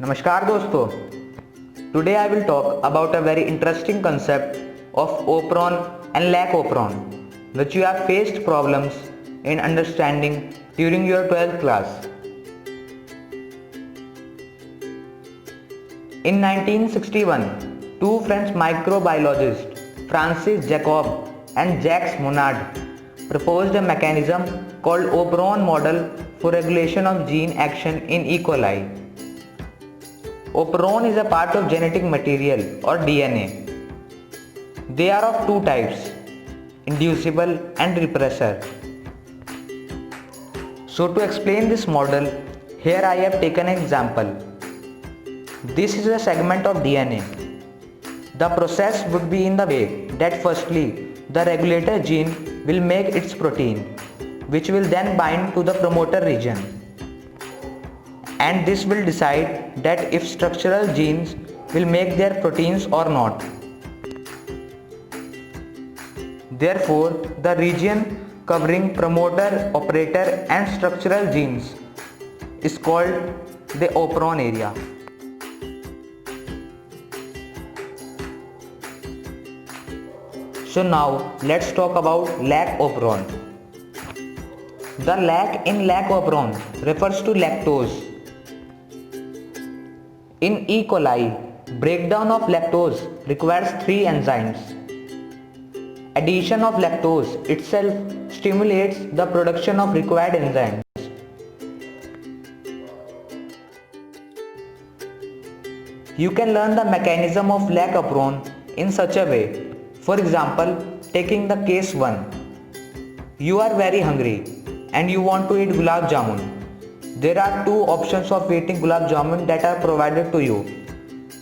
नमस्कार दोस्तों, today I will talk about a very interesting concept of operon and lac operon, which you have faced problems in understanding during your 12th class. In 1961, two French microbiologists, Francis Jacob and Jacques Monod, proposed a mechanism called operon model for regulation of gene action in E. coli. Operon is a part of genetic material or DNA. They are of two types, inducible and repressor. So to explain this model, here I have taken an example. This is a segment of DNA. The process would be in the way that firstly, the regulator gene will make its protein, which will then bind to the promoter region. And this will decide that if structural genes will make their proteins or not. Therefore, the region covering promoter, operator and structural genes is called the operon area. So now let's talk about lac operon. The lac in lac operon refers to lactose. In E. coli, breakdown of lactose requires three enzymes. Addition of lactose itself stimulates the production of required enzymes. You can learn the mechanism of lac operon in such a way. For example, taking the case 1. You are very hungry and you want to eat gulab jamun. There are two options of eating gulab jamun that are provided to you.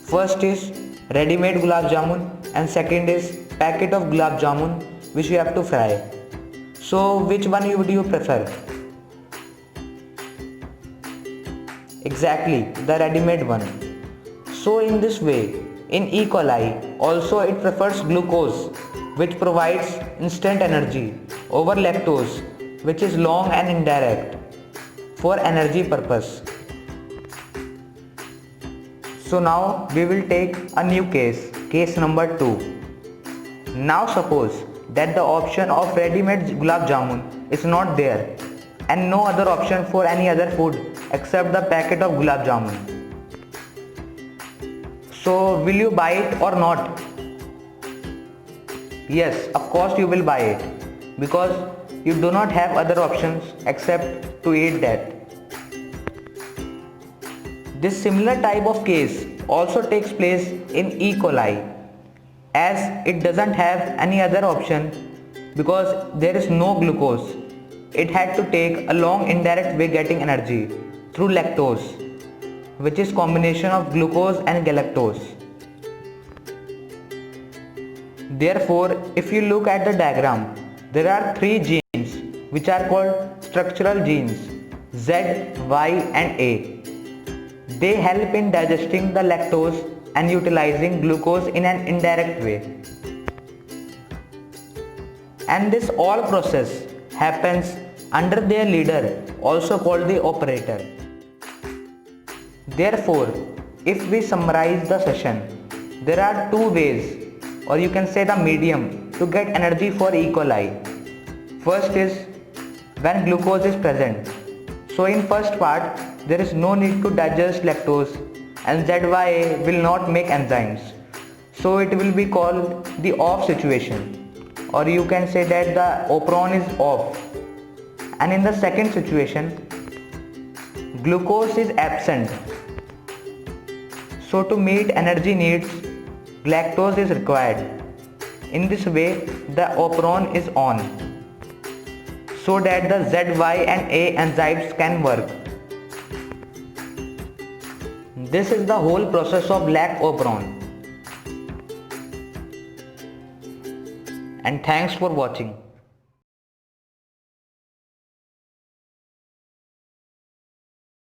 First is ready-made gulab jamun and second is packet of gulab jamun which you have to fry. So which one would you prefer? Exactly, the ready-made one. So in this way, in E. coli also it prefers glucose which provides instant energy over lactose which is long and indirect for energy purpose. So now we will take a new case number 2. Now suppose that the option of ready-made gulab jamun is not there and no other option for any other food except the packet of gulab jamun. So will you buy it or not? Yes, of course you will buy it because you do not have other options except to eat that. This similar type of case also takes place in E. coli as it doesn't have any other option because there is no glucose. It had to take a long indirect way getting energy through lactose, which is combination of glucose and galactose. Therefore, if you look at the diagram, there are three genes which are called structural genes Z, Y and A. They help in digesting the lactose and utilizing glucose in an indirect way. And this all process happens under their leader, also called the operator. Therefore, if we summarize the session, there are two ways or you can say the medium to get energy for E. coli. First is when glucose is present. So in first part, there is no need to digest lactose and ZYA will not make enzymes. So it will be called the off situation, or you can say that the operon is off. And in the second situation, glucose is absent. So to meet energy needs, lactose is required. In this way, the operon is on, so that the Z, Y and A enzymes can work. This is the whole process of lac operon. And thanks for watching.